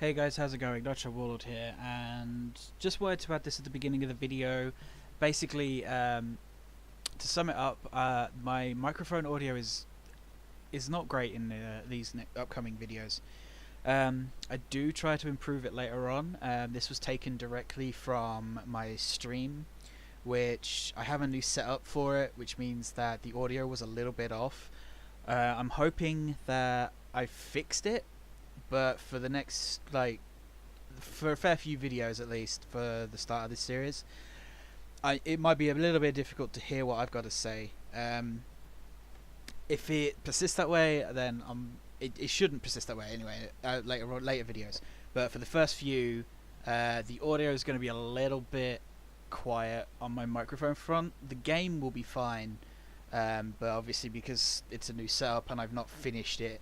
Hey guys, how's it going? Dr. Warlord here, and just wanted to add this at the beginning of the video. Basically, to sum it up, my microphone audio is not great in these upcoming videos. I do try to improve it later on. This was taken directly from my stream, which I have a new setup for it, which means that the audio was a little bit off. I'm hoping that I fixed it, but for the next, for a fair few videos at least, for the start of this series, it might be a little bit difficult to hear what I've got to say. If it persists that way, then it shouldn't persist that way anyway, later videos. But for the first few, the audio is going to be a little bit quiet on my microphone front. The game will be fine, but obviously because it's a new setup and I've not finished it,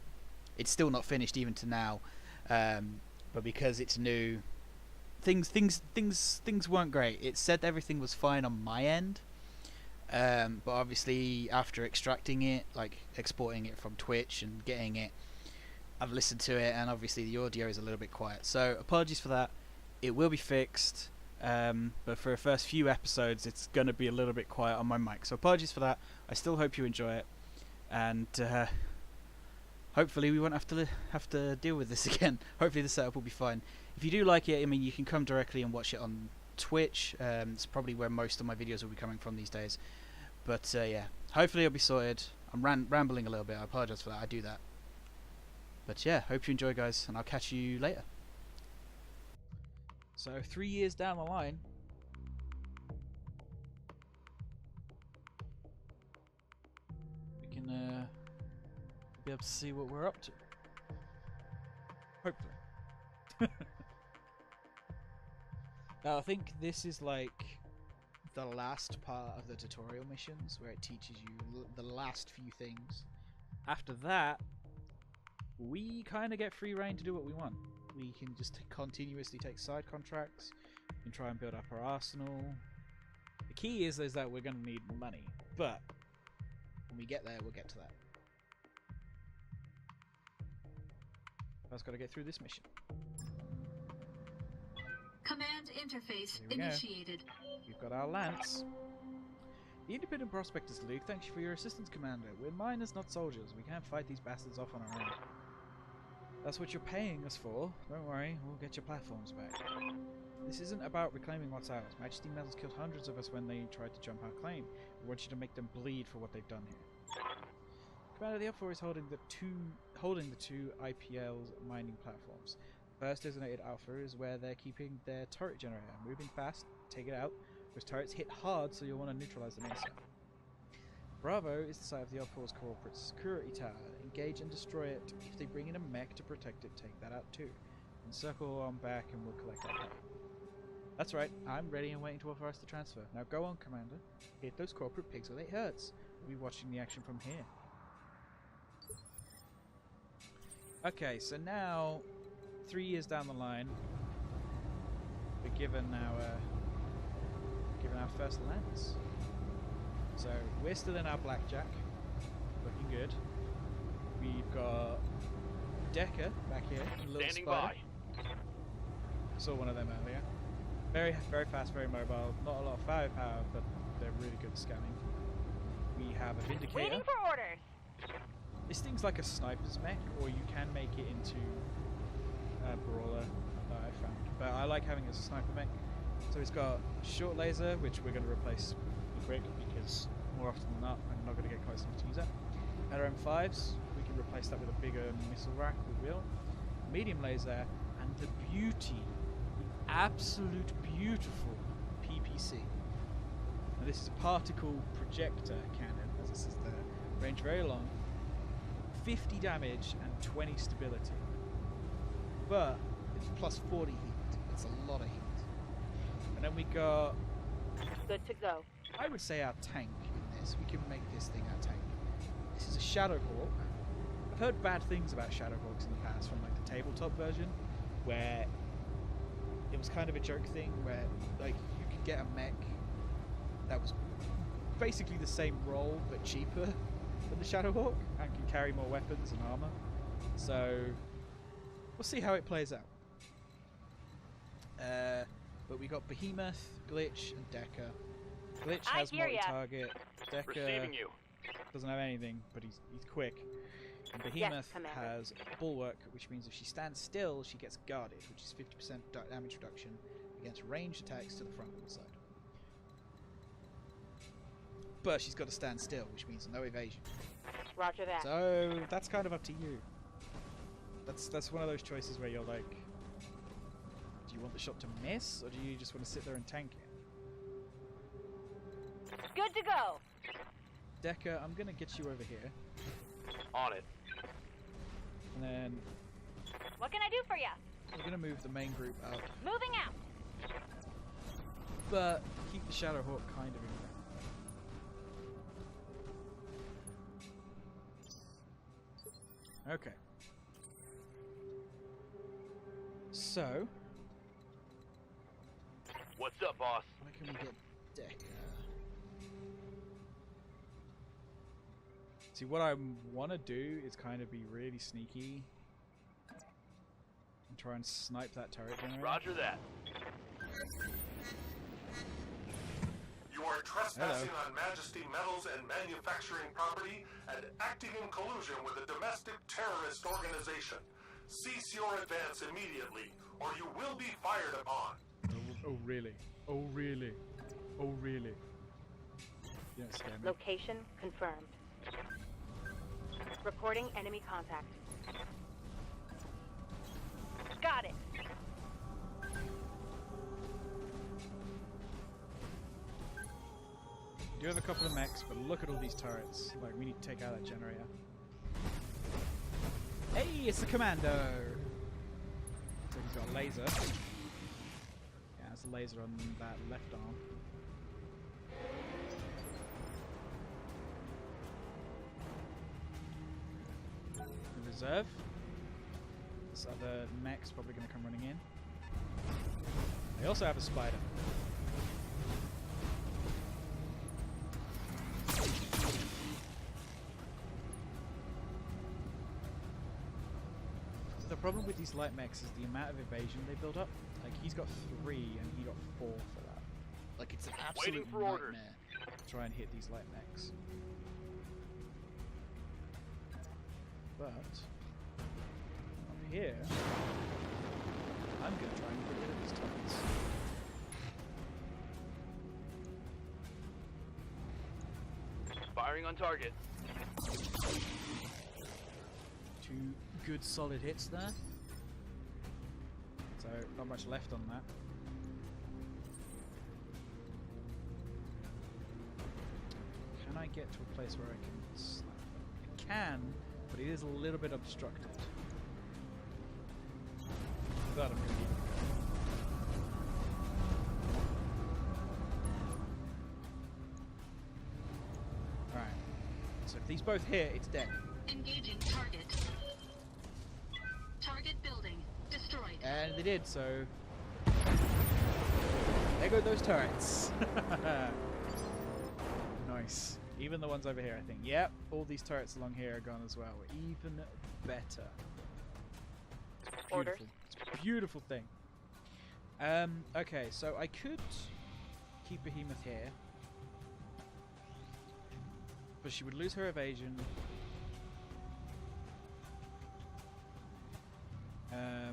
it's still not finished even to now, but because it's new, things weren't great. It said everything was fine on my end, but obviously after extracting it, like exporting it from Twitch and getting it, I've listened to it and obviously the audio is a little bit quiet. So apologies for that. It will be fixed, but for the first few episodes it's going to be a little bit quiet on my mic. So apologies for that. I still hope you enjoy it, and hopefully we won't have to deal with this again. Hopefully the setup will be fine. If you do like it, I mean, you can come directly and watch it on Twitch. It's probably where most of my videos will be coming from these days. But yeah, hopefully it'll be sorted. I'm rambling a little bit. I apologise for that. I do that. But yeah, hope you enjoy, guys, and I'll catch you later. So 3 years down the line, we can be able to see what we're up to. Hopefully. Now I think this is like the last part of the tutorial missions, where it teaches you the last few things. After that, we kind of get free reign to do what we want. We can just continuously take side contracts and try and build up our arsenal. The key is that we're going to need money, but when we get there, we'll get to that. I've just got to get through this mission. Command interface initiated. We've got our lance. The Independent Prospectors League thanks you for your assistance, Commander. We're miners, not soldiers. We can't fight these bastards off on our own. That's what you're paying us for. Don't worry, we'll get your platforms back. This isn't about reclaiming what's ours. Majesty Metals killed hundreds of us when they tried to jump our claim. We want you to make them bleed for what they've done here. Commander, the L4 is holding the two IPL's mining platforms. First designated Alpha is where they're keeping their turret generator. Moving fast, take it out. Those turrets hit hard, so you'll want to neutralize them ASAP. Bravo is the site of the L4's corporate security tower. Engage and destroy it. If they bring in a mech to protect it, take that out too. And circle on back and we'll collect our pay. That's right, I'm ready and waiting to authorize the transfer. Now go on, Commander. Hit those corporate pigs where it hurts. We'll be watching the action from here. Okay, so now, 3 years down the line, we're given our first lance. So we're still in our blackjack, looking good. We've got Decker back here, a little Standing spider. by. Saw one of them earlier. Very fast, very mobile. Not a lot of firepower, but they're really good at scanning. We have a Vindicator. Waiting for orders. This thing's like a sniper's mech, or you can make it into a brawler that I found. But I like having it as a sniper mech. So it's got short laser, which we're going to replace quick because more often than not, I'm not going to get close enough to use that. LRM5s, we can replace that with a bigger missile rack, we will. Medium laser, and the beauty, the absolute beautiful PPC. Now this is a particle projector cannon, as it says there. Range very long, 50 damage and 20 stability. But it's plus 40 heat, it's a lot of heat. And then we got, Good to go. I would say, our tank in this. We can make this thing our tank. This is a Shadowhawk. I've heard bad things about Shadowhawks in the past from like the tabletop version, where it was kind of a joke thing where like you could get a mech that was basically the same role but cheaper than the Shadowhawk and can carry more weapons and armor. So we'll see how it plays out. But we got Behemoth, Glitch, and Decker. Glitch I has hear ya. multi-target. Decker Receiving you. doesn't have anything, but he's quick. And Behemoth has Bulwark, which means if she stands still, she gets guarded, which is 50% damage reduction against ranged attacks to the front and the side. But she's got to stand still, which means no evasion. Roger that. So that's kind of up to you. That's one of those choices where you're like, do you want the shot to miss, or do you just want to sit there and tank it? Good to go. Decker, I'm gonna get you over here, On it. and then What can I do for you? we're gonna move the main group up, Moving out. but keep the Shadow Hawk kind of in there. Okay. So, What's up, boss? where can we get Decker? See, what I want to do is kind of be really sneaky and try and snipe that turret generator. Roger that. You are trespassing on Majesty Metals and manufacturing property and acting in collusion with a domestic terrorist organization. Cease your advance immediately, or you will be fired upon. Oh really? Oh really? Oh really? You don't scare me. Location confirmed. Reporting enemy contact. Got it. We do have a couple of mechs, but look at all these turrets. Like, we need to take out that generator. Hey, it's the commando! So he's got a laser. Yeah, it's a laser on that left arm. The reserve. This other mech's probably going to come running in. They also have a spider. The problem with these light mechs is the amount of evasion they build up. Like, he's got 3 and he got 4 for that. Like, it's an absolute Waiting for nightmare orders. to try and hit these light mechs. But up here, I'm going to try and get rid of these turrets. Firing on target. 2 good solid hits there. So not much left on that. Can I get to a place where I can slap them? I can, but it is a little bit obstructed. That I'm going to need. Alright. So if these both hit, it's dead. Engaging target. Target building destroyed. And they did, so there go those turrets. Nice. Even the ones over here, I think. Yep, all these turrets along here are gone as well. Even better. It's Orders. beautiful. It's a beautiful thing. Okay, so I could keep Behemoth here, but she would lose her evasion. I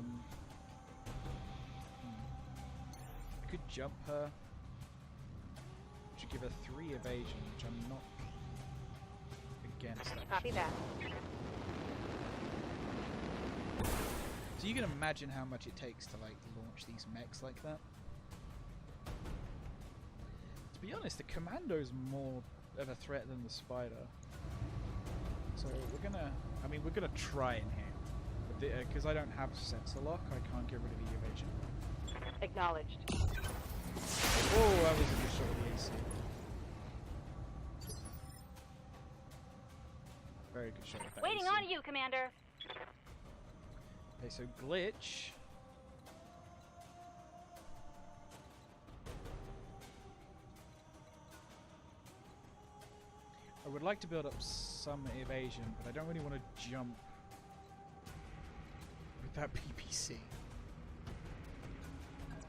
could jump her, which would give her 3 evasion, which I'm not against. Copy that. So you can imagine how much it takes to like launch these mechs like that. To be honest, the commando's more of a threat than the spider. So we're gonna try in here. Because I don't have sensor lock, I can't get rid of the evasion. Acknowledged. Oh, that was a good shot with the AC. Very good shot with that Waiting AC. on you, Commander. Okay, so glitch. I would like to build up some evasion, but I don't really want to jump with that PPC.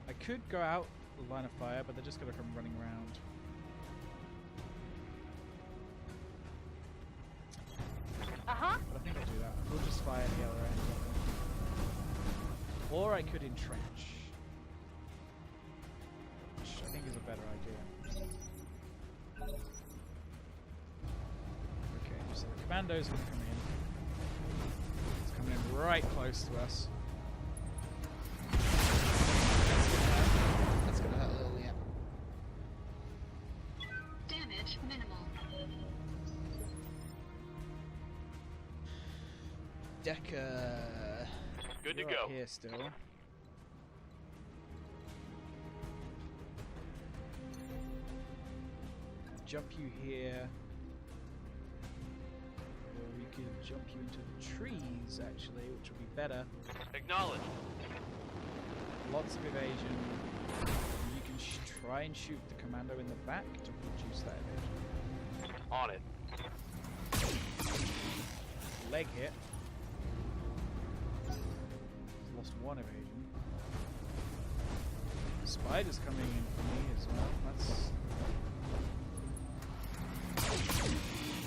I could go out the line of fire, but they're just gonna come running around. Uh-huh. But I think I'll do that. We'll just fire the other end. Or I could entrench. Which I think is a better idea. Okay, so the commandos are going to come in. It's coming in right close to us. That's gonna hurt a little, yeah. Damage minimal. Decker. Good to You're go. up here still. Jump you here. Or we could jump you into the trees, actually, which would be better. Acknowledged. Lots of evasion. You can try and shoot the commando in the back to reduce that evasion. On it. Leg hit. Lost one evasion. Spider's coming in for me as well. That's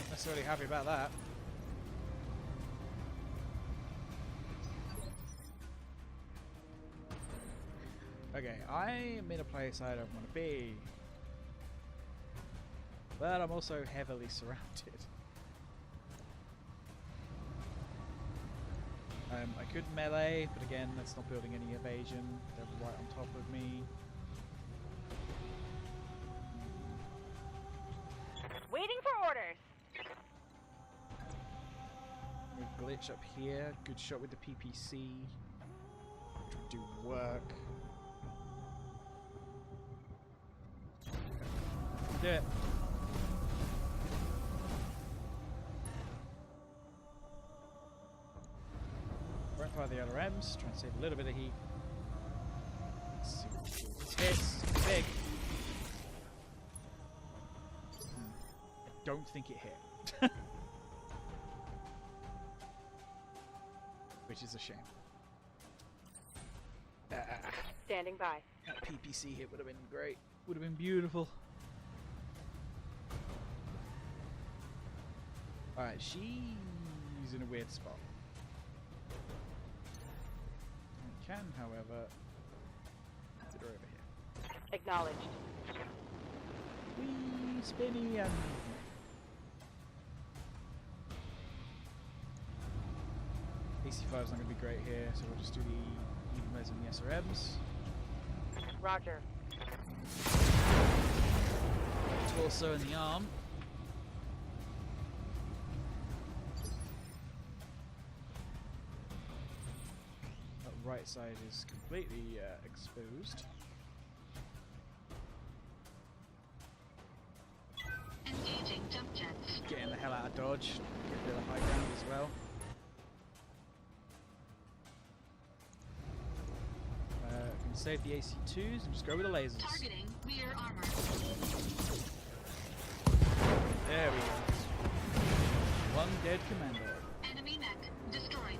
not necessarily happy about that. Okay, I am in a place I don't want to be. But I'm also heavily surrounded. I could melee, but again, that's not building any evasion. They're right on top of me. Waiting for orders. We glitch up here. Good shot with the PPC. Which would do work. Do it. Won't fire the other M's. Try and save a little bit of heat. Let's see what kills. Hits. Big. I don't think it hit. Which is a shame. Standing by. That PPC hit would have been great. Would have been beautiful. Alright, she's in a weird spot. I can, however, get her over here. Acknowledged. Wee, spinny, and AC5 is not going to be great here, so we'll just do the even res and the SRMs. Roger. Torso and the arm. That right side is completely exposed. Engaging jump jets. Getting the hell out of dodge. Get a bit of high ground as well. Can save the AC2s and just go with the lasers. Targeting rear armor. There we go. One dead commander. Enemy mech destroyed.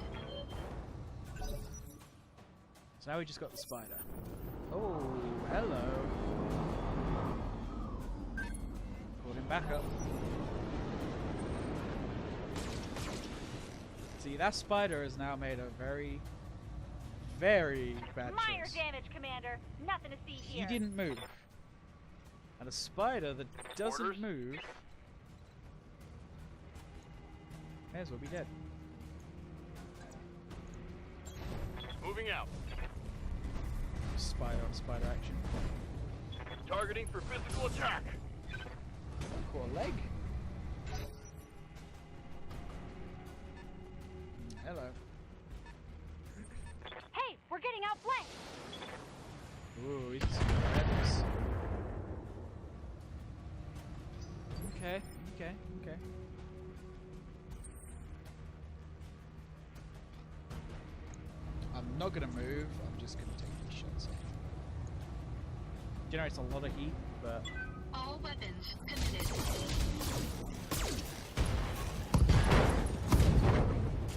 So now we just got the spider. Oh, hello. Pulled him back up. See, that spider has now made a very, very bad Minor choice. damage, Commander. Nothing to see here. He didn't move. And a spider that doesn't Orders? move may as well be dead. Moving out. Spider on spider action. Targeting for physical attack. Core leg. Hello. Hey, we're getting outflanked. Ooh, he's horrendous. Okay, okay, okay. I'm not gonna move, I'm just gonna take these shots. Generates a lot of heat, but All weapons committed.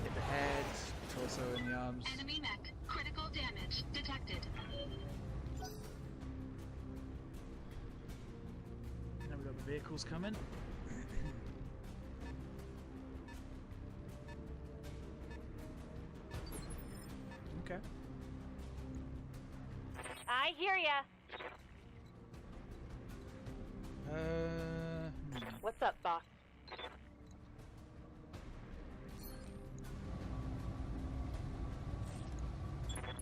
hit the head, torso, and the arms. Enemy mech critical damage detected. vehicles coming. Okay. I hear ya. What's up, boss?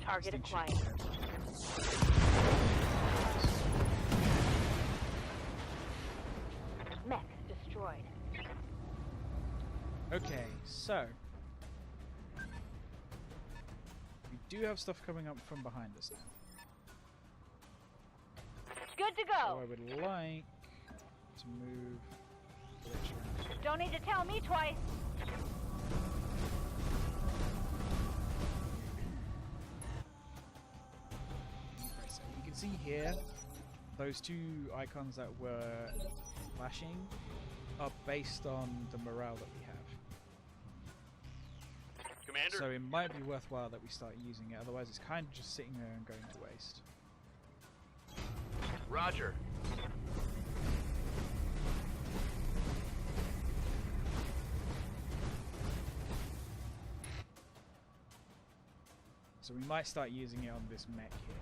Target This thing acquired. should be Mech destroyed. dead. Okay, so we do have stuff coming up from behind us now. Good to So go. I would like to move the lecture around. Don't need to tell me twice. Right, so you can see here, those two icons that were flashing are based on the morale that we have. Commander, So it might be worthwhile that we start using it, otherwise it's kind of just sitting there and going to waste. Roger. So we might start using it on this mech here.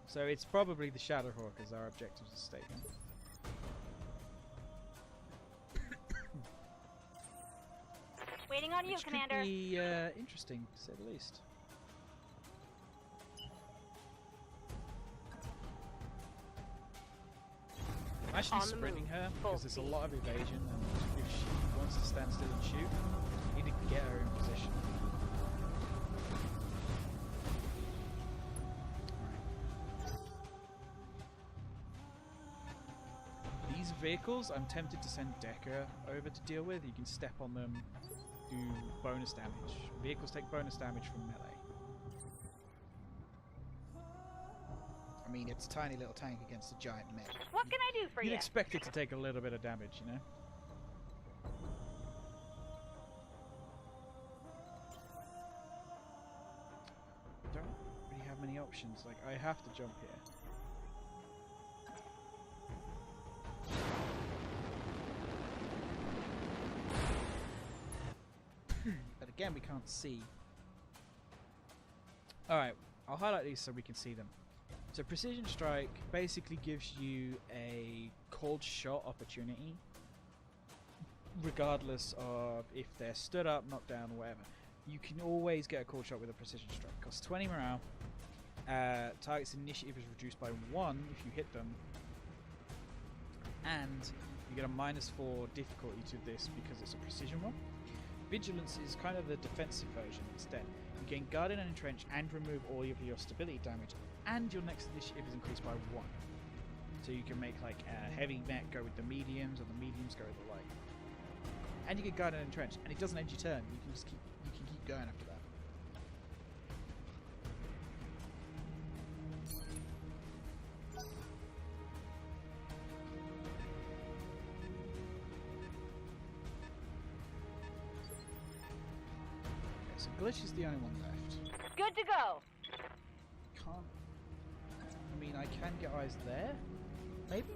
So it's probably the Shadowhawk as our objectives are stating. Waiting on you, Which Commander. could be interesting, to say the least. I'm actually On the sprinting move, her full because there's a speed. lot of evasion, and if she wants to stand still and shoot, you need to get her in position. Alright. These vehicles, I'm tempted to send Decker over to deal with. You can step on them, do bonus damage. Vehicles take bonus damage from melee. I mean, it's a tiny little tank against a giant mech. What can I do for You'd you? expect it to take a little bit of damage, you know? Don't really have many options. Like, I have to jump here. But again, we can't see. Alright, I'll highlight these so we can see them. So Precision Strike basically gives you a cold shot opportunity, regardless of if they're stood up, knocked down, or whatever. You can always get a cold shot with a Precision Strike. Costs 20 morale. Target's initiative is reduced by 1 if you hit them. And you get a -4 difficulty to this because it's a precision one. Vigilance is kind of the defensive version instead. You gain guarded and entrench and remove all of your stability damage, and your next initiative is increased by 1. So you can make like a heavy mech go with the mediums, or the mediums go with the light. And you get guarded and entrenched, and it doesn't end your turn. You can just keep going after that. Okay, so Glitch is the only one left. Good to go. Can't. I mean, I can get eyes there, maybe,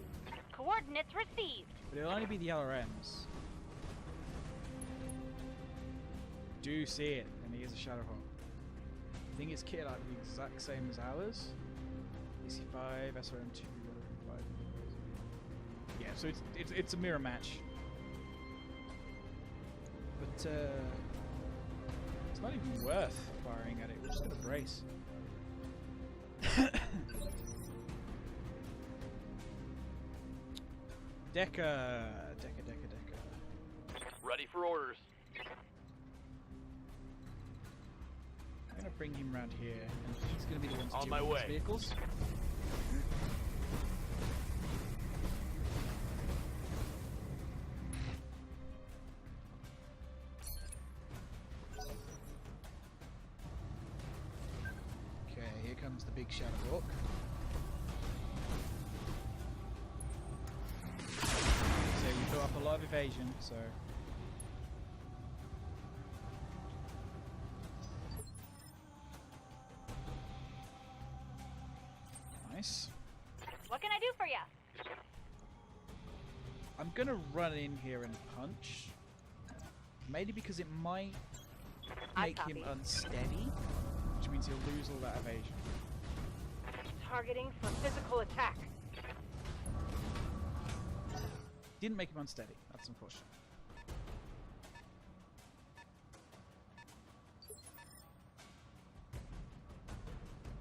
Coordinates received. but it'll only be the LRMs. Do see it, and he is a Shadowhawk. I think it's kitted out the exact same as ours. AC5, SRM2, whatever. Yeah, so it's a mirror match. But it's not even worth firing at it. We're just gonna brace. Decker. Ready for orders. I'm gonna bring him around here, and he's gonna be the one to On deal my with way. these vehicles. Okay, here comes the big Shadowhawk. So we built up a lot of evasion, so Nice. What can I do for you? I'm gonna run in here and punch. Mainly because it might make him unsteady, which means he'll lose all that evasion. Targeting for physical attack. Didn't make him unsteady. That's unfortunate.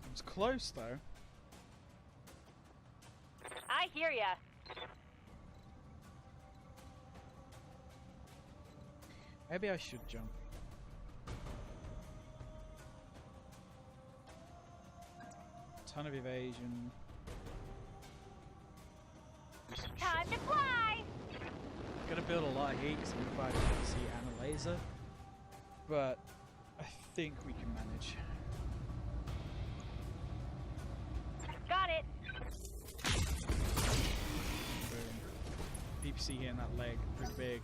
It was close though. I hear ya. Maybe I should jump. Ton of evasion. Time to fly! Gonna build a lot of heat because I'm gonna buy a PC and a laser. But I think we can manage. Got it. Boom. PPC hitting that leg pretty big.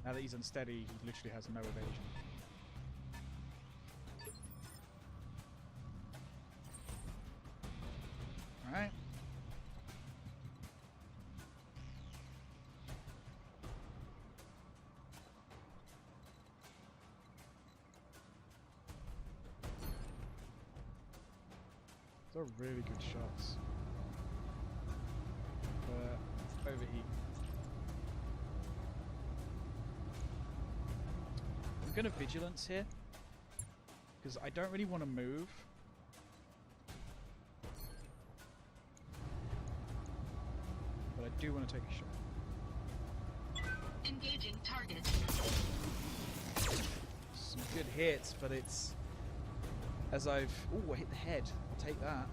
Now that he's unsteady, he literally has no evasion. Alright. Those are really good shots. But overheat. I'm gonna vigilance here because I don't really want to move. But I do want to take a shot. Engaging target. Some good hits, but it's as I've I hit the head. I'll take that.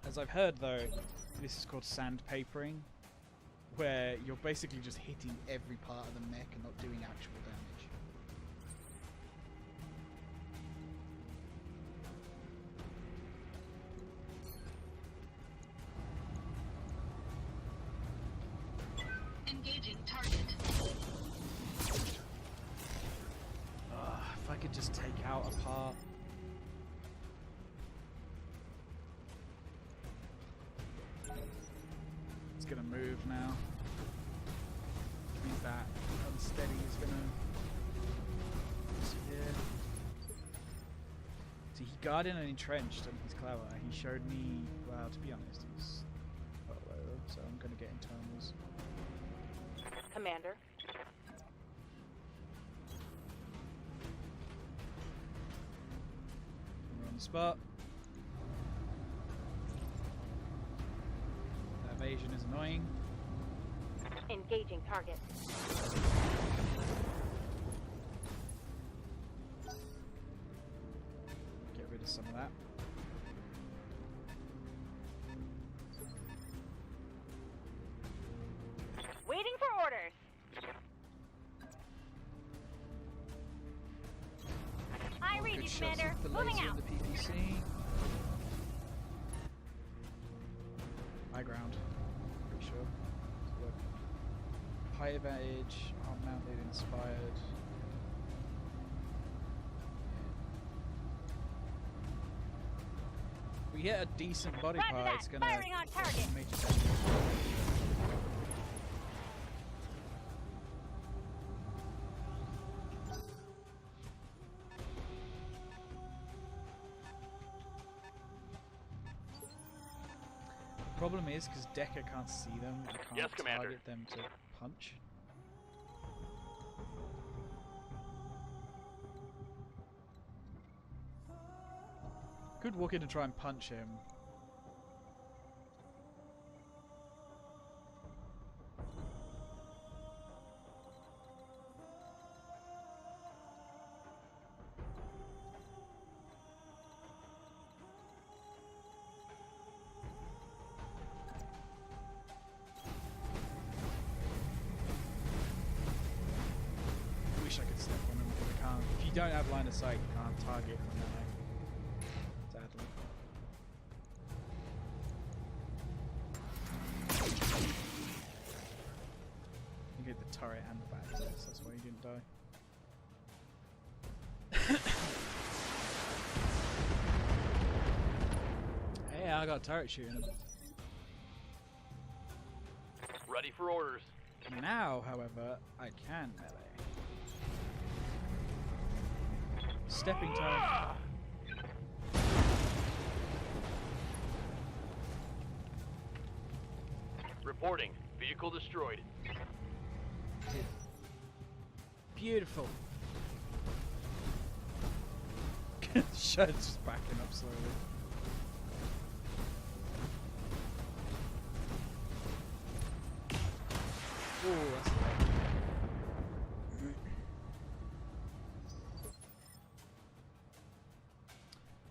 As I've heard though, this is called sandpapering, where you're basically just hitting every part of the mech and not doing actual damage. Engaging target. If I could just take out a part. It's gonna move now. Which means that unsteady is gonna disappear. See, he guarded and entrenched and he's clever. He showed me, well, to be honest, he's quite low, so I'm gonna get internals. Commander. We're on the spot. That evasion is annoying. Engaging target. Get rid of some of that. Waiting for orders. I read Good you, shots Commander. with the Moving laser out. and the PPC. High ground. Pretty sure. Look. High advantage, arm mounted, inspired. We hit a decent body Roger part, that. it's gonna Firing on target. major damage. Problem is, because Decker can't see them, I can't Yes, Commander. target them to punch. Could walk in and try and punch him. Wish I could step on him, but I can't. If you don't have line of sight, you can't target from that angle. Sadly. You get the turret and the back, yes, that's why he didn't die. now I got a turret shooting him. Ready for orders. Now, however, I can melee. Stepping turret. Reporting. Vehicle destroyed. Beautiful. Shed's just backing up slowly. Ooh, that's great.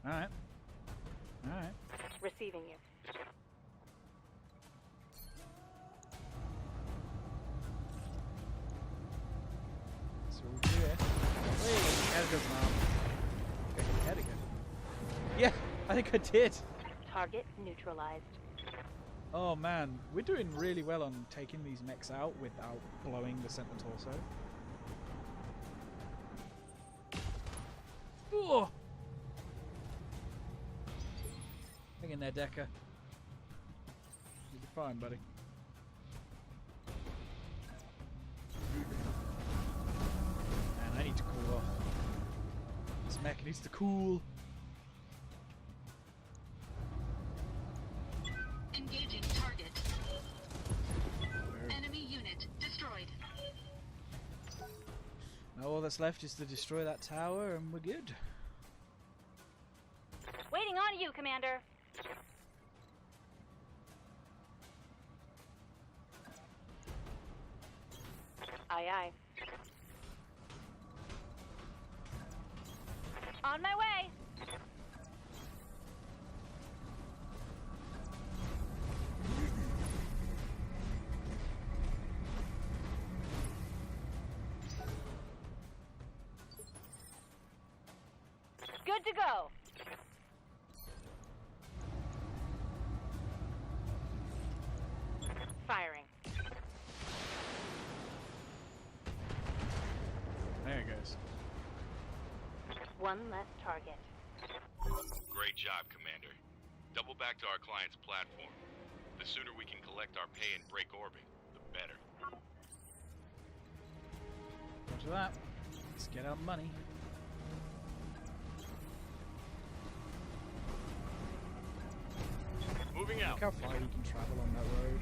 Alright. Alright. Receiving you. So we'll do it. Wait, head goes now. Okay, head again. Yeah, I think I did. Target neutralized. Oh man, we're doing really well on taking these mechs out without blowing the center torso. Oh! Hang in there, Decker. You'll be fine, buddy. Man, I need to cool off. This mech needs to cool. Engaging target. Enemy unit destroyed. Now all that's left is to destroy that tower and we're good. Waiting on you, Commander. Aye, aye. On my way. Good to go. Firing. There it goes. One less target. Great job, Commander. Double back to our client's platform. The sooner we can collect our pay and break orbit, the better. After that, let's get our money. Moving out. Look how far you can travel on that road.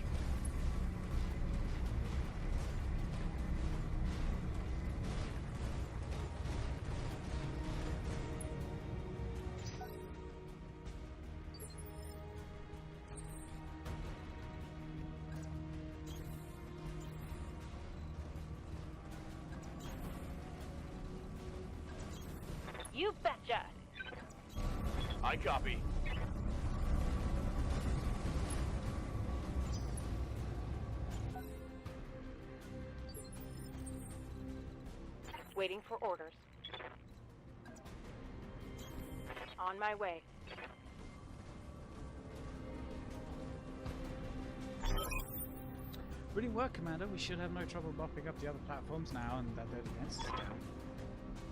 You betcha. I copy. Waiting for orders. On my way. Brilliant work, Commander. We should have no trouble mopping up the other platforms now and that their defense is down.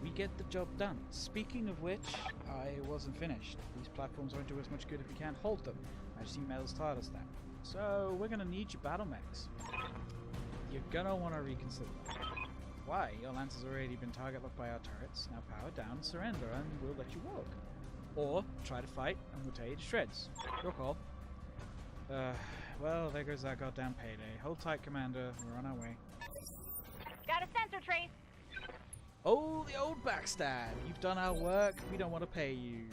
We get the job done. Speaking of which, I wasn't finished. These platforms won't do us much good if we can't hold them. Majesty Metal's tired us that. So we're gonna need your battle mechs. You're gonna want to reconsider that. Why? Your lance has already been target locked by our turrets. Now power down, surrender, and we'll let you walk. Or try to fight, and we'll tear you to shreds. Your call. Well, there goes that goddamn payday. Hold tight, Commander. We're on our way. Got a sensor trace. Oh, the old backstab! You've done our work, we don't want to pay you.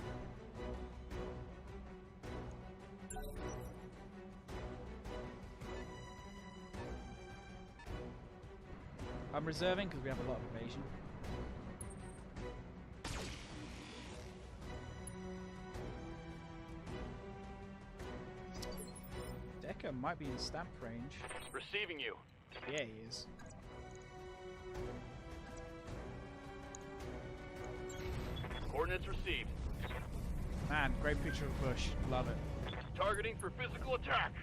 I'm reserving because we have a lot of evasion. Decker might be in stamp range. Receiving you. Yeah, he is. Coordinates received. Man, great picture of Bush. Love it. Targeting for physical attack.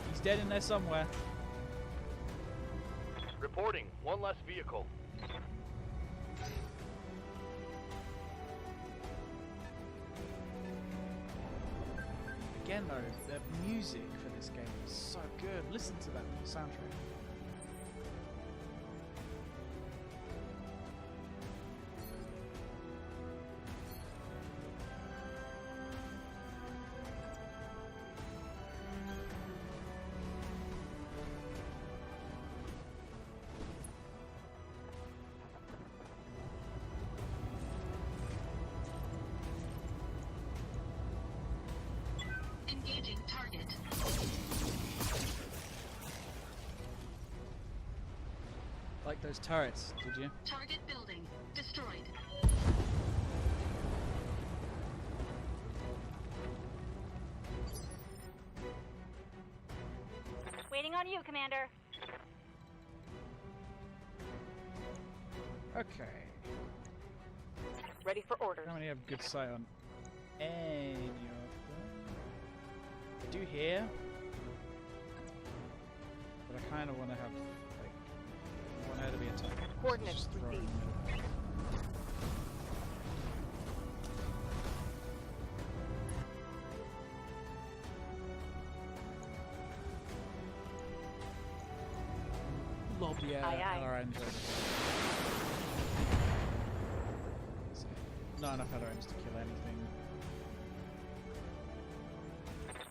He's dead in there somewhere. Reporting. One less vehicle. again though, the music for this game is so good. Listen to that soundtrack. Engaging target. Like those turrets, did you? Target building destroyed. Waiting on you, Commander. Okay. Ready for orders. How many have good sight on any of them? I do hear, but I kind of want to have, like, I want her to be attacked. Coordinates Just throw it in the received. middle. Lob, yeah, Aye, aye. LRMs over. So, not enough LRMs to kill anything.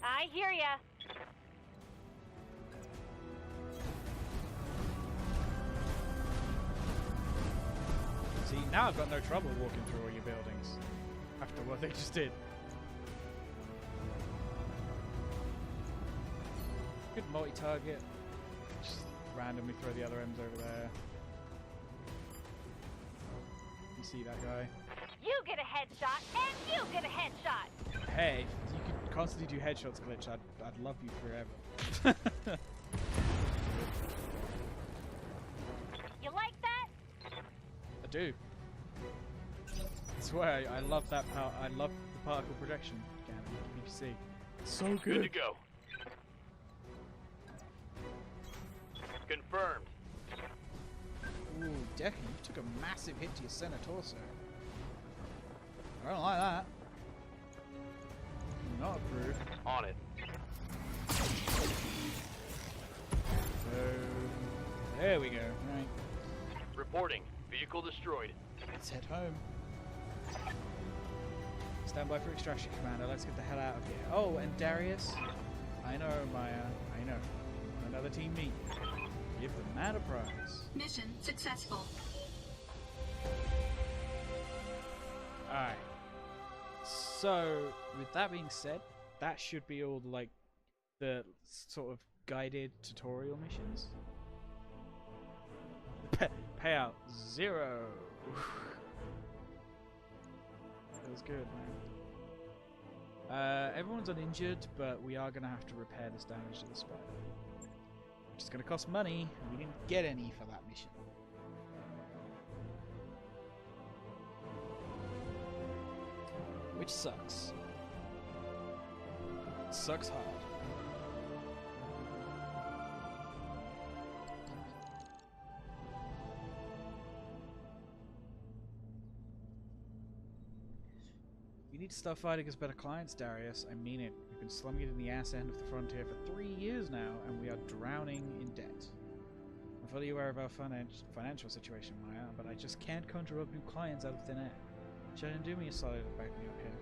I hear ya. See, now I've got no trouble walking through all your buildings after what they just did. Good multi-target. Just randomly throw the other ends over there. You see that guy? You get a headshot, and you get a headshot. Hey, if you could constantly do headshots, Glitch, I'd love you forever. You like that? I do. That's why I love that part. I love the particle projection cannon, BBC. It's so Good to good. go. Confirmed. Ooh, Decker, you took a massive hit to your center torso. I don't like that. Not approved. On it. So there we go. Right, Reporting. Vehicle destroyed. let's head home. Stand by for extraction, Commander. Let's get the hell out of here. Oh, and Darius. I know, Maya. I know. Another team meet. Give the man a prize. Mission successful. Alright. So, with that being said, that should be all like the sort of guided tutorial missions. Payout 0. Feels good, man. Everyone's uninjured, but we are going to have to repair this damage to the spider. Which is going to cost money, and we didn't get any for that mission. Which sucks. Sucks hard. We need to start fighting as better clients, Darius. I mean it. We've been slumming it in the ass end of the frontier for 3 years now, and we are drowning in debt. I'm fully aware of our financial situation, Maya, but I just can't conjure up new clients out of thin air. Shannon, do me a solid and back me up here.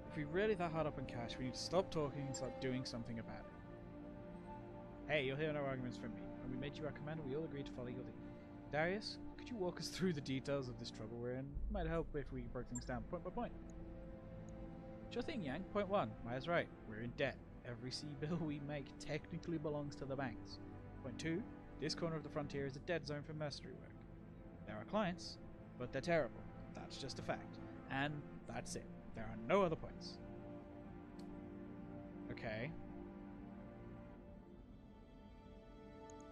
If we really that hard up on cash, we need to stop talking and start doing something about it. Hey, you'll hear no arguments from me. When we made you our commander, we all agreed to follow your lead. Darius, could you walk us through the details of this trouble we're in? It might help if we broke things down point by point. Sure thing, Yang. Point 1. Maya's right. We're in debt. Every sea bill we make technically belongs to the banks. Point 2. This corner of the frontier is a dead zone for mercenary work. There are clients, but they're terrible. That's just a fact. And that's it. There are no other points. Okay.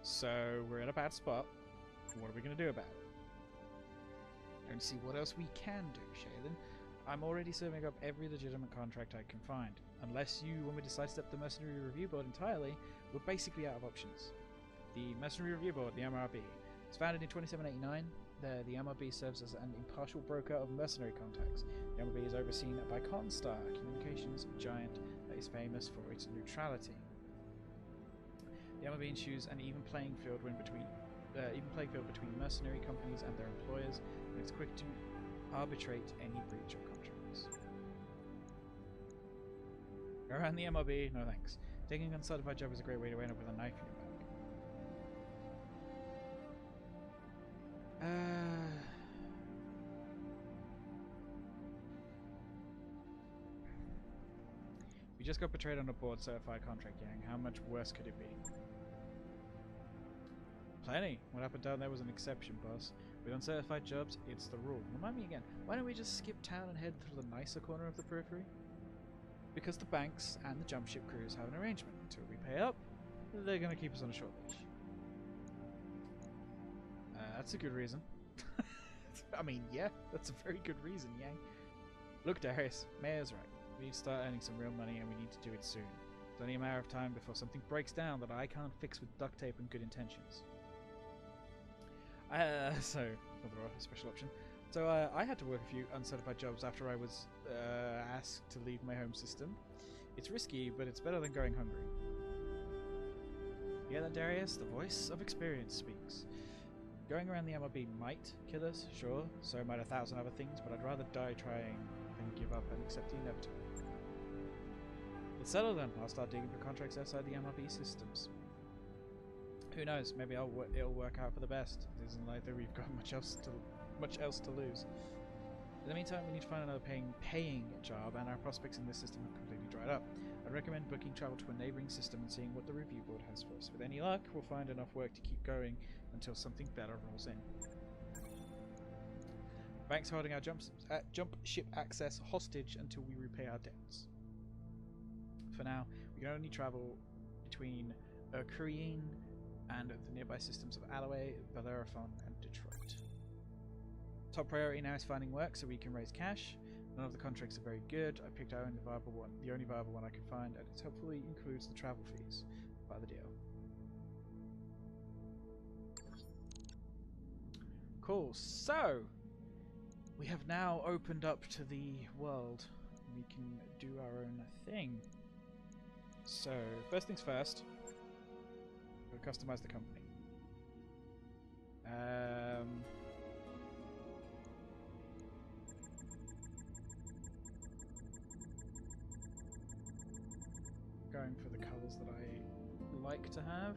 So, we're in a bad spot. What are we going to do about it? I don't see what else we can do, Shaylin. I'm already serving up every legitimate contract I can find. Unless you want me to sidestep the Mercenary Review Board entirely, we're basically out of options. the Mercenary Review Board, the MRB. It was founded in 2789. The MRB serves as an impartial broker of mercenary contacts. The MRB is overseen by Constar, a communications giant that is famous for its neutrality. The MRB ensures an even playing field between mercenary companies and their employers, and it's quick to arbitrate any breach of contracts. Around the MRB, no thanks. Taking a uncertified job is a great way to end up with a knife in your back. We just got betrayed on a board certified contract, gang. How much worse could it be? Plenty. What happened down there was an exception, boss. With uncertified jobs, it's the rule. Remind me again, why don't we just skip town and head through the nicer corner of the periphery? Because the banks and the jump ship crews have an arrangement. Until we pay up, they're going to keep us on a short leash. That's a good reason. I mean, yeah, that's a very good reason, Yang. Look, Darius, Mayor's right. We need to start earning some real money, and we need to do it soon. It's only a matter of time before something breaks down that I can't fix with duct tape and good intentions. So, another special option. So, I had to work a few uncertified jobs after I was asked to leave my home system. It's risky, but it's better than going hungry. You hear that, Darius? The voice of experience speaks. Going around the MRB might kill us, sure, so might 1,000 other things, but I'd rather die trying than give up and accept the inevitable. Let's settle then. I'll start digging for contracts outside the MRB systems. Who knows, maybe it'll work out for the best. It isn't like that we've got much else to lose. In the meantime, we need to find another paying job, and our prospects in this system have completely dried up. I'd recommend booking travel to a neighbouring system and seeing what the review board has for us. With any luck, we'll find enough work to keep going until something better rolls in. Bank's holding our jump ship access hostage until we repay our debts. For now, we can only travel between Korean and the nearby systems of Alloway, Bellerophon, and Detroit. Top priority now is finding work so we can raise cash. None of the contracts are very good. I picked the only viable one I could find, and it hopefully includes the travel fees. By the deal. Cool. So we have now opened up to the world. We can do our own thing. So first things first, we'll customize the company. Going for the colours that I like to have.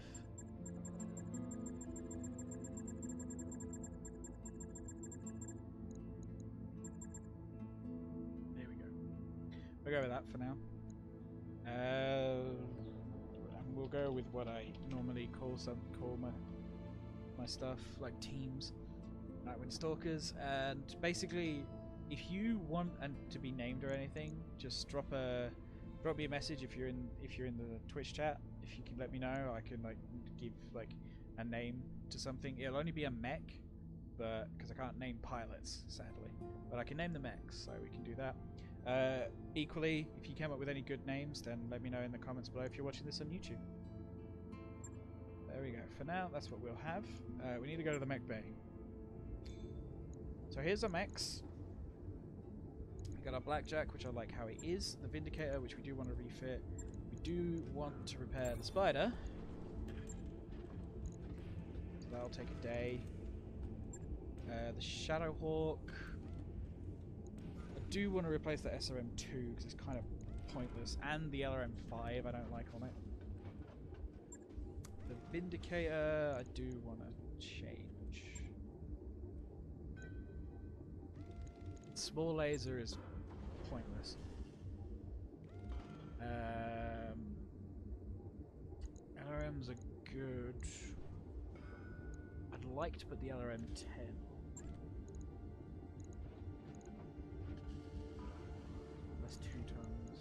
There we go. We'll go with that for now. We'll go with what I normally call my stuff, like teams, Nightwind Stalkers, and basically, if you want to be named or anything, just drop me a message if you're in the Twitch chat. If you can let me know, I can give a name to something. It'll only be a mech, but because I can't name pilots, sadly, but I can name the mechs, so we can do that. Equally, if you came up with any good names, then let me know in the comments below if you're watching this on YouTube. There we go. For now, that's what we'll have. We need to go to the mech bay. So here's our mechs. We got our Blackjack, which I like how it is. The Vindicator, which we do want to refit. We do want to repair the Spider. So that'll take a day. The Shadowhawk. I do want to replace the SRM2 because it's kind of pointless. And the LRM5 I don't like on it. The Vindicator I do want to change. Small laser is pointless. LRMs are good. I'd like to put the LRM-10. That's 2 tons.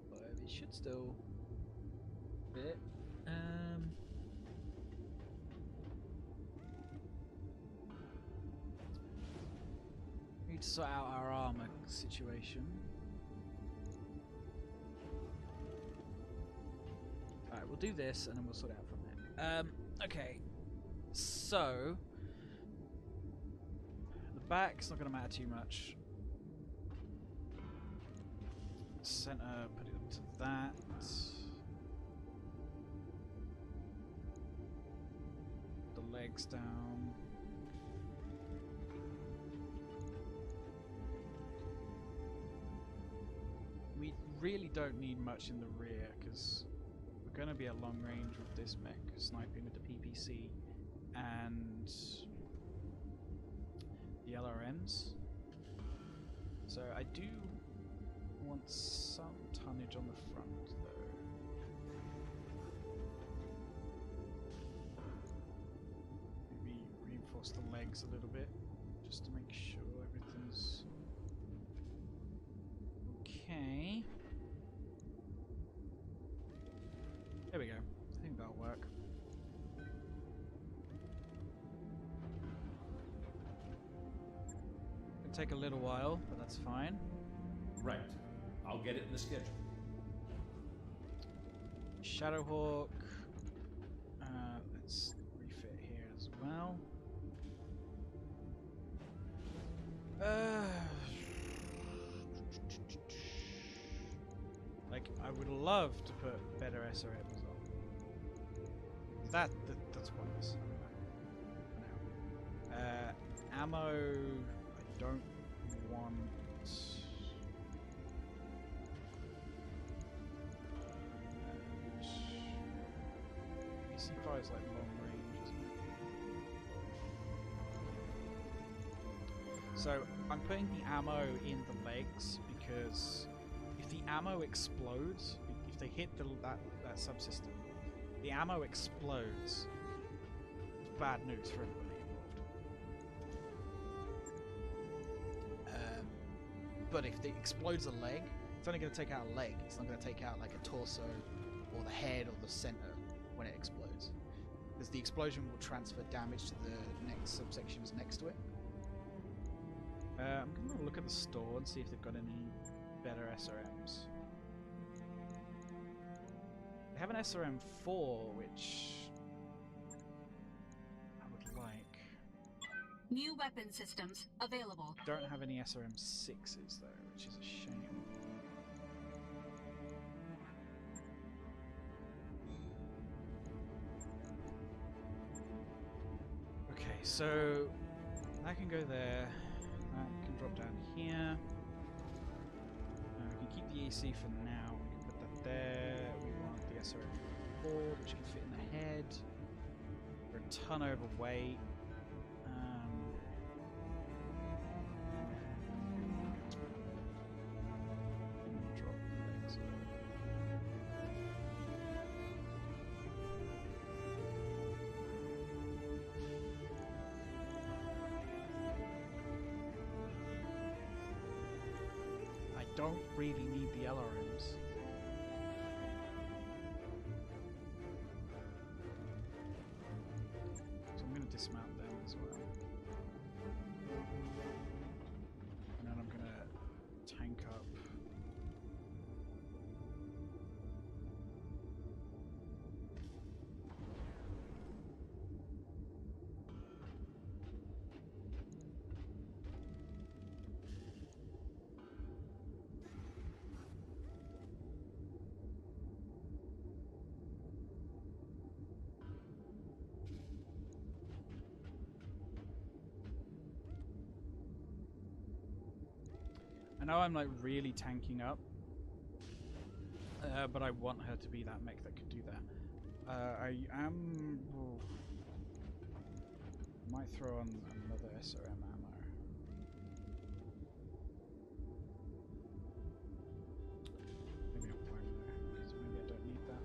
But it should still fit. Need to sort out our armor situation. we'll do this and then we'll sort it out from there. Okay, so the back's not going to matter too much. Center, put it up to that. The legs down. We really don't need much in the rear because we're going to be at long range with this mech, sniping with the PPC and the LRMs. So I do want some tonnage on the front though. Maybe reinforce the legs a little bit just to make sure everything's okay. There we go. I think that'll work. It'll take a little while, but that's fine. Right. I'll get it in the schedule. Shadowhawk. Let's refit here as well. Like, I would love to put better SRMs on. That's pointless. No. Ammo, I don't want. AC5 is like long range, isn't it? So I'm putting the ammo in the legs because if the ammo explodes, if they hit that subsystem, the ammo explodes. It's bad news for everybody involved. But if it explodes a leg, it's only going to take out a leg. It's not going to take out like a torso or the head or the center when it explodes. Because the explosion will transfer damage to the next subsections next to it. I'm going to look at the store and see if they've got any better SRMs. They have an SRM4, which I would like. New weapon systems available. Don't have any SRM6s though, which is a shame. Okay, so that can go there. That can drop down here. We can keep the AC for now. We can put that there. We want the SRM4, which can fit in the head. We're a ton overweight. Drop the legs. I don't really need the LRMs. So I'm going to dismount them as well. And then I'm going to tank up. I know I'm like really tanking up, but I want her to be that mech that could do that. I am... Oh, might throw on another SRM ammo. Maybe I won't though, because maybe I don't need that.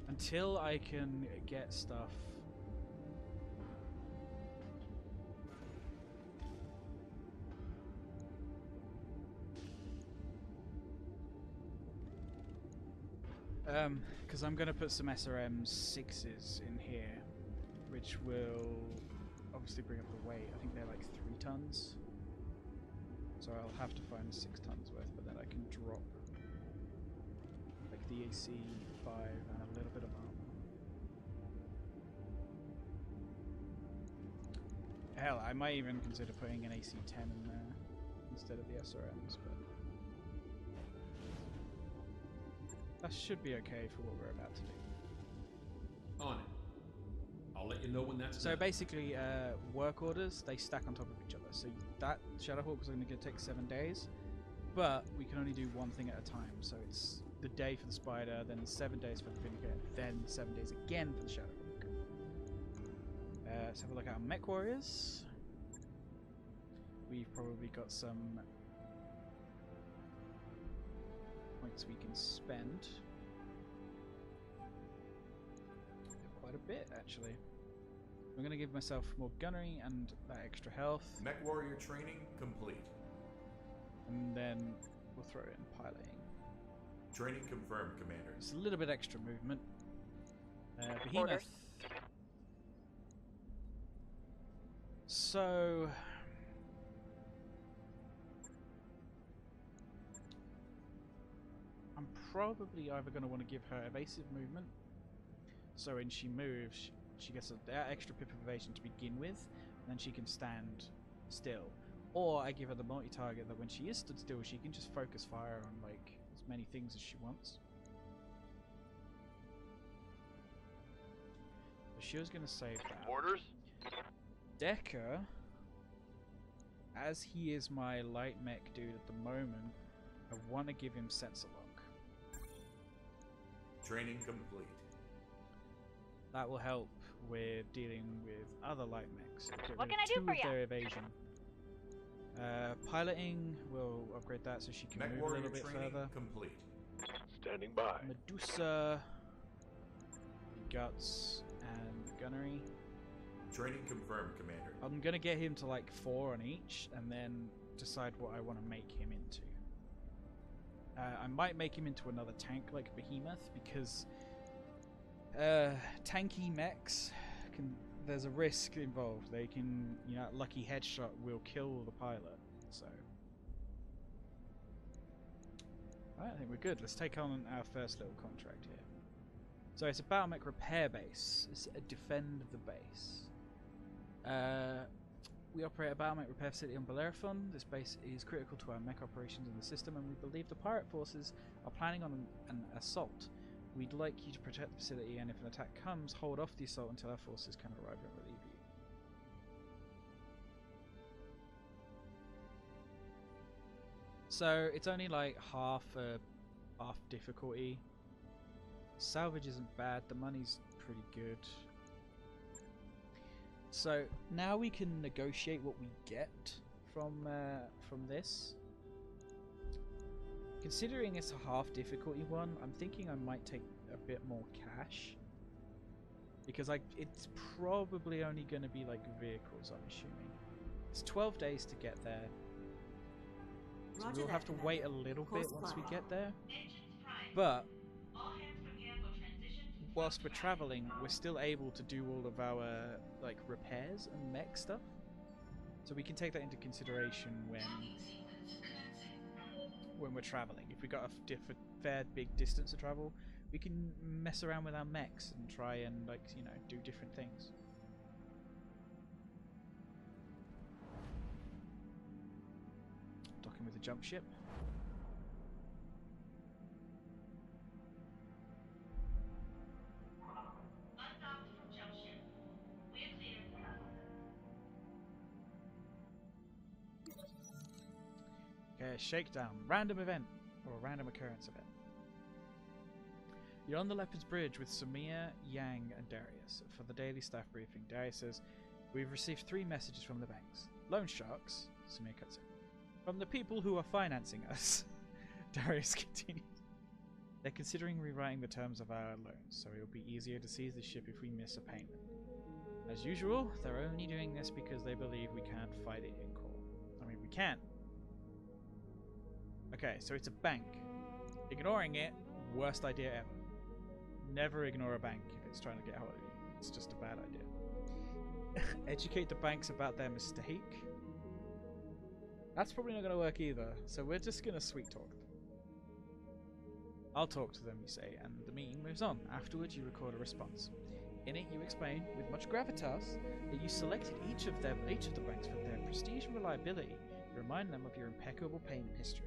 Until I can get stuff. Because I'm going to put some SRM 6s in here, which will obviously bring up the weight. I think they're like 3 tons. So I'll have to find 6 tons worth, but then I can drop like the AC-5 and a little bit of armor. Hell, I might even consider putting an AC-10 in there instead of the SRMs, but that should be okay for what we're about to do. On it. I'll let you know when that's So done. basically, work orders, they stack on top of each other. So that Shadowhawk is only going to take 7 days, but we can only do one thing at a time. So it's the day for the spider, then 7 days for the Vinegar, then 7 days again for the Shadowhawk. Let's have a look at our Mech Warriors. We've probably got some points we can spend. Quite a bit, actually. I'm going to give myself more gunnery and that extra health. Mech Warrior training complete. And then we'll throw in piloting. Training confirmed, Commander. Just a little bit extra movement. Behemoth. Orders. So I'm probably either going to want to give her evasive movement, so when she moves she gets that extra pip of evasion to begin with, and then she can stand still, or I give her the multi-target that when she is stood still she can just focus fire on like as many things as she wants. So she was going to save that. Orders? Decker, as he is my light mech dude at the moment, I want to give him sensor lock. Training complete. That will help with dealing with other light mechs. Get What rid can I of do 2 for of ya? their evasion. Piloting, we'll upgrade that so she can Mech move a Warrior little bit training further. complete. Standing by. Medusa, guts, and gunnery. Training confirmed, Commander. I'm gonna get him to like 4 on each, and then decide what I want to make him into. I might make him into another tank like Behemoth, because tanky mechs there's a risk involved. They can, lucky headshot will kill the pilot. So I think we're good. Let's take on our first little contract here. So it's a Battle Mech Repair base. It's a defend the base. We operate a Battle Mech Repair facility on Bellerophon. This base is critical to our mech operations in the system, and we believe the pirate forces are planning on an assault. We'd like you to protect the facility, and if an attack comes, hold off the assault until our forces can arrive and relieve you. So it's only like half difficulty. Salvage isn't bad. The money's pretty good. So now we can negotiate what we get from this. Considering it's a half difficulty one, I'm thinking I might take a bit more cash, because it's probably only going to be like vehicles, I'm assuming. It's 12 days to get there, so Roger we'll that, have to wait a Commander. little Course bit once we plotted. get there. But whilst we're traveling, we're still able to do all of our like repairs and mech stuff, so we can take that into consideration when we're traveling. If we got a fair big distance to travel, we can mess around with our mechs and try and do different things. Docking with the jump ship. Okay, shakedown. Random event. Or a random occurrence event. You're on the Leopard's Bridge with Samia, Yang, and Darius. For the daily staff briefing, Darius says, "We've received 3 messages from the banks. Loan sharks," Samia cuts in, "from the people who are financing us." Darius continues, "They're considering rewriting the terms of our loans, so it'll be easier to seize the ship if we miss a payment. As usual, they're only doing this because they believe we can't fight it in court." I mean, we can. Okay, so it's a bank. Ignoring it, worst idea ever. Never ignore a bank if it's trying to get hold of you. It's just a bad idea. Educate the banks about their mistake. That's probably not going to work either, so we're just going to sweet talk them. I'll talk to them, you say, and the meeting moves on. Afterwards, you record a response. In it, you explain, with much gravitas, that you selected each of the banks for their prestige and reliability. You remind them of your impeccable payment history.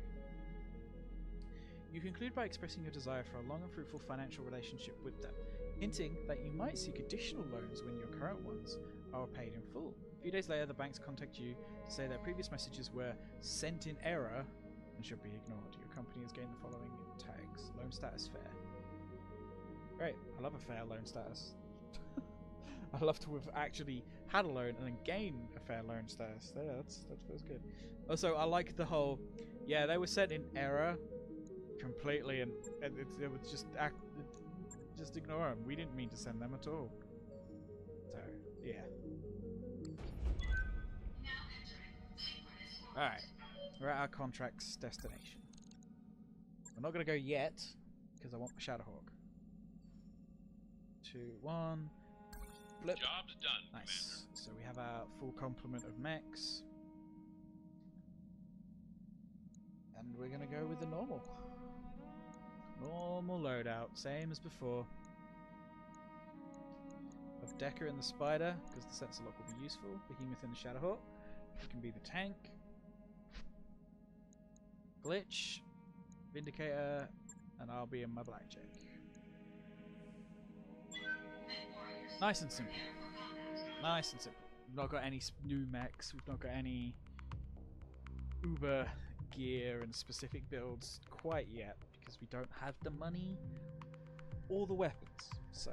You conclude by expressing your desire for a long and fruitful financial relationship with them, hinting that you might seek additional loans when your current ones are paid in full. A few days later, the banks contact you to say their previous messages were sent in error and should be ignored. Your company has gained the following tags. Loan status fair. Great. I love a fair loan status. I love to have actually had a loan and then gain a fair loan status. Yeah, that feels good. Also, I like the whole, yeah, they were sent in error completely, and it was just ignore them. We didn't mean to send them at all. So, yeah. Alright, we're at our contract's destination. We're not going to go yet, because I want my Shadowhawk. 2, 1. Flip. Job's done, Nice. So we have our full complement of mechs. And we're going to go with the normal. Normal loadout, same as before. Of Decker and the Spider, because the sensor lock will be useful. Behemoth and the Shadowhawk. You can be the tank. Glitch, Vindicator, and I'll be in my Blackjack. Nice and simple. Nice and simple. We've not got any new mechs, we've not got any uber gear and specific builds quite yet, because we don't have the money or the weapons. So